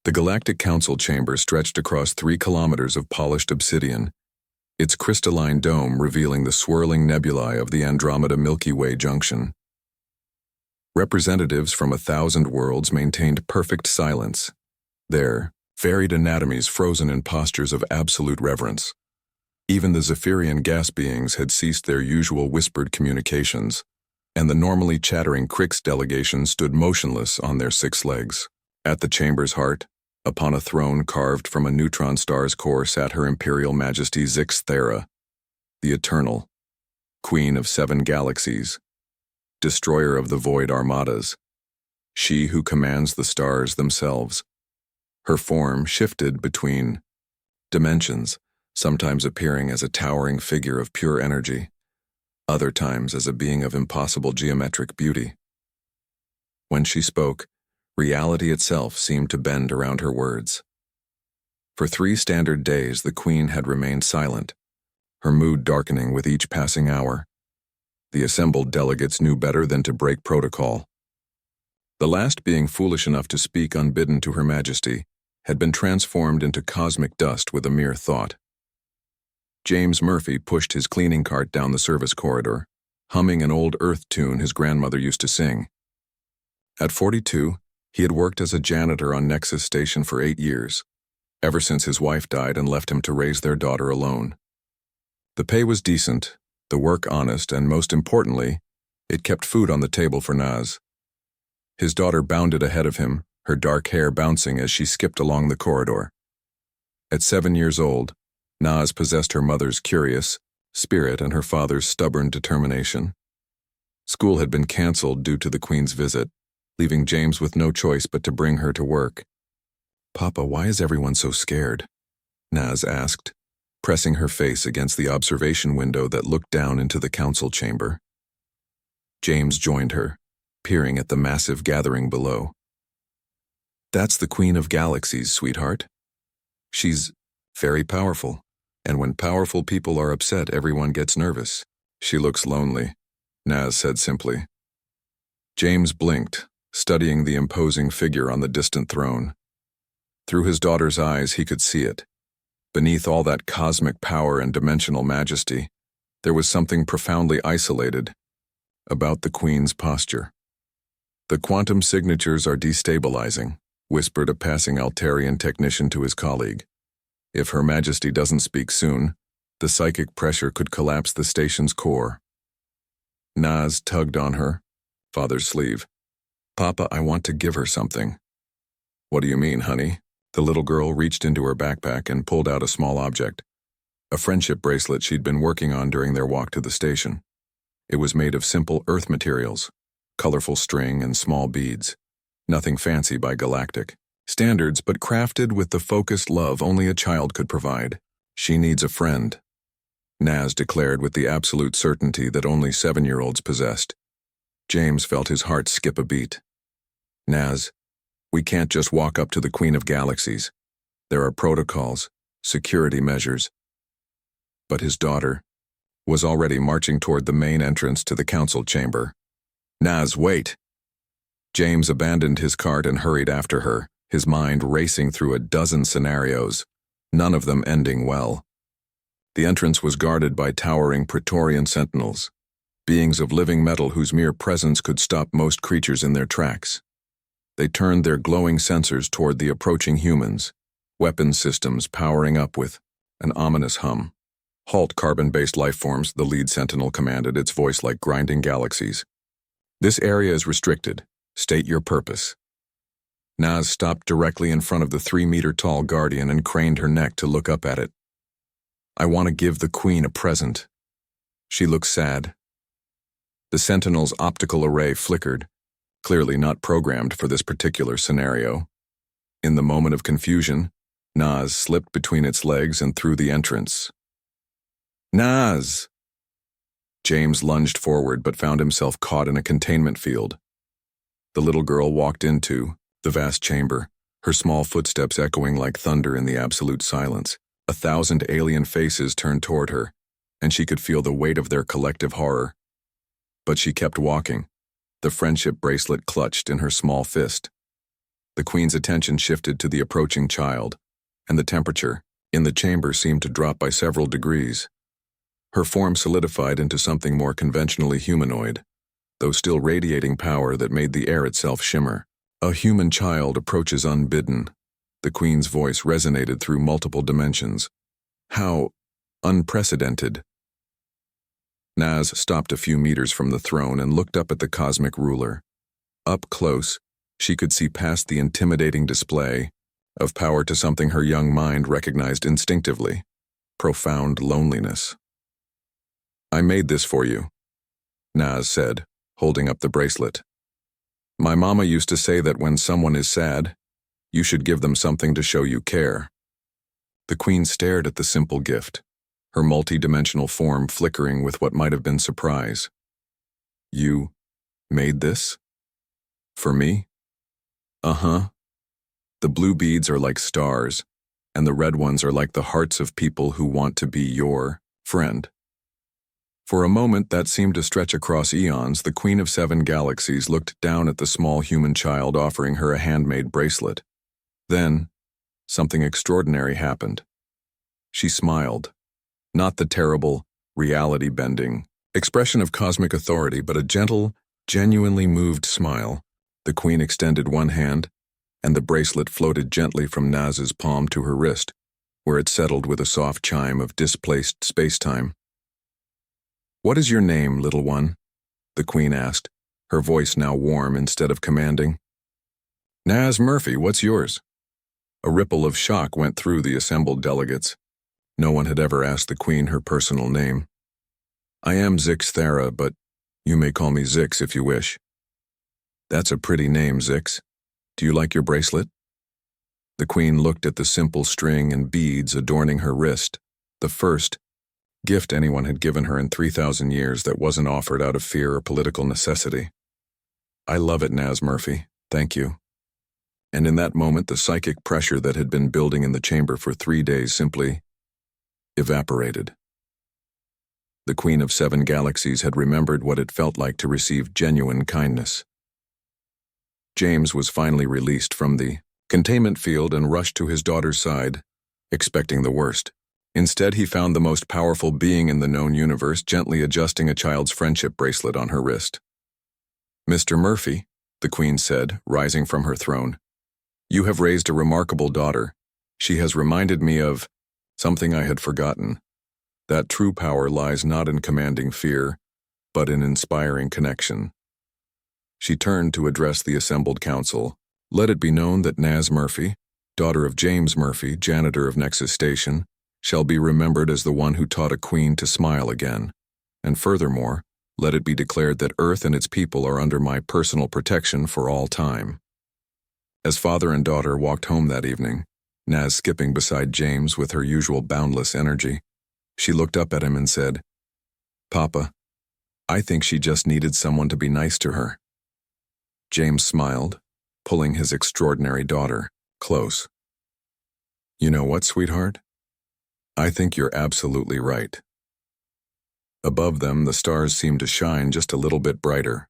The Galactic Council chamber stretched across 3 kilometers of polished obsidian, its crystalline dome revealing the swirling nebulae of the Andromeda Milky Way junction. Representatives from 1,000 worlds maintained perfect silence, their varied anatomies frozen in postures of absolute reverence. Even the Zephyrian gas beings had ceased their usual whispered communications, and the normally chattering Crix delegation stood motionless on their 6 legs. At the chamber's heart, upon a throne carved from a neutron star's core, sat Her Imperial Majesty Zix Thera, the Eternal, Queen of 7 Galaxies, Destroyer of the Void Armadas, she who commands the stars themselves. Her form shifted between dimensions, sometimes appearing as a towering figure of pure energy, other times as a being of impossible geometric beauty. When she spoke, reality itself seemed to bend around her words. For 3 standard days, the Queen had remained silent, her mood darkening with each passing hour. The assembled delegates knew better than to break protocol. The last being foolish enough to speak unbidden to Her Majesty had been transformed into cosmic dust with a mere thought. James Murphy pushed his cleaning cart down the service corridor, humming an old Earth tune his grandmother used to sing. At 42, he had worked as a janitor on Nexus Station for 8 years, ever since his wife died and left him to raise their daughter alone. The pay was decent, the work honest, and most importantly, it kept food on the table for Naz. His daughter bounded ahead of him, her dark hair bouncing as she skipped along the corridor. At 7 years old, Naz possessed her mother's curious spirit and her father's stubborn determination. School had been cancelled due to the Queen's visit, leaving James with no choice but to bring her to work. "Papa, why is everyone so scared?" Naz asked, pressing her face against the observation window that looked down into the council chamber. James joined her, peering at the massive gathering below. "That's the Queen of Galaxies, sweetheart. She's very powerful, and when powerful people are upset, everyone gets nervous. She looks lonely," Naz said simply. James blinked, studying the imposing figure on the distant throne. Through his daughter's eyes, he could see it. Beneath all that cosmic power and dimensional majesty, there was something profoundly isolated about the Queen's posture. "The quantum signatures are destabilizing," whispered a passing Altarian technician to his colleague. "If Her Majesty doesn't speak soon, the psychic pressure could collapse the station's core." Naz tugged on her father's sleeve. "Papa, I want to give her something." "What do you mean, honey?" The little girl reached into her backpack and pulled out a small object, a friendship bracelet she'd been working on during their walk to the station. It was made of simple Earth materials, colorful string and small beads. Nothing fancy by galactic standards, but crafted with the focused love only a child could provide. "She needs a friend," Naz declared with the absolute certainty that only 7-year-olds possessed. James felt his heart skip a beat. "Naz, we can't just walk up to the Queen of Galaxies. There are protocols, security measures." But his daughter was already marching toward the main entrance to the council chamber. "Naz, wait!" James abandoned his cart and hurried after her, his mind racing through a dozen scenarios, none of them ending well. The entrance was guarded by towering Praetorian sentinels, beings of living metal whose mere presence could stop most creatures in their tracks. They turned their glowing sensors toward the approaching humans, weapon systems powering up with an ominous hum. "Halt, carbon-based lifeforms," the lead sentinel commanded, its voice like grinding galaxies. "This area is restricted. State your purpose." Naz stopped directly in front of the 3-meter-tall guardian and craned her neck to look up at it. "I want to give the Queen a present." She looked sad. The sentinel's optical array flickered, clearly not programmed for this particular scenario. In the moment of confusion, Naz slipped between its legs and through the entrance. "Naz!" James lunged forward but found himself caught in a containment field. The little girl walked into the vast chamber, her small footsteps echoing like thunder in the absolute silence. 1,000 alien faces turned toward her, and she could feel the weight of their collective horror. But she kept walking, the friendship bracelet clutched in her small fist. The Queen's attention shifted to the approaching child, and the temperature in the chamber seemed to drop by several degrees. Her form solidified into something more conventionally humanoid, though still radiating power that made the air itself shimmer. A human child approaches unbidden. The Queen's voice resonated through multiple dimensions. How unprecedented. Naz stopped a few meters from the throne and looked up at the cosmic ruler. Up close, she could see past the intimidating display of power to something her young mind recognized instinctively: profound loneliness. "I made this for you," Naz said, holding up the bracelet. "My mama used to say that when someone is sad, you should give them something to show you care." The Queen stared at the simple gift, her multi-dimensional form flickering with what might have been surprise. "You made this? For me?" "Uh-huh. The blue beads are like stars, and the red ones are like the hearts of people who want to be your friend." For a moment that seemed to stretch across eons, the Queen of 7 Galaxies looked down at the small human child offering her a handmade bracelet. Then, something extraordinary happened. She smiled. Not the terrible, reality-bending expression of cosmic authority, but a gentle, genuinely moved smile. The Queen extended one hand, and the bracelet floated gently from Naz's palm to her wrist, where it settled with a soft chime of displaced space-time. "What is your name, little one?" the Queen asked, her voice now warm instead of commanding. "Naz Murphy, what's yours?" A ripple of shock went through the assembled delegates. No one had ever asked the Queen her personal name. "I am Zix Thera, but you may call me Zix if you wish." "That's a pretty name, Zix. Do you like your bracelet?" The Queen looked at the simple string and beads adorning her wrist, the first gift anyone had given her in 3,000 years that wasn't offered out of fear or political necessity. "I love it, Naz Murphy. Thank you." And in that moment, the psychic pressure that had been building in the chamber for 3 days simply evaporated. The Queen of 7 Galaxies had remembered what it felt like to receive genuine kindness. James was finally released from the containment field and rushed to his daughter's side, expecting the worst. Instead, he found the most powerful being in the known universe gently adjusting a child's friendship bracelet on her wrist. "Mr. Murphy," the Queen said, rising from her throne, "you have raised a remarkable daughter. She has reminded me of something I had forgotten. That true power lies not in commanding fear, but in inspiring connection." She turned to address the assembled council. "Let it be known that Naz Murphy, daughter of James Murphy, janitor of Nexus Station, shall be remembered as the one who taught a queen to smile again. And furthermore, let it be declared that Earth and its people are under my personal protection for all time." As father and daughter walked home that evening, Naz skipping beside James with her usual boundless energy, she looked up at him and said, "Papa, I think she just needed someone to be nice to her." James smiled, pulling his extraordinary daughter close. "You know what, sweetheart? I think you're absolutely right." Above them, the stars seemed to shine just a little bit brighter.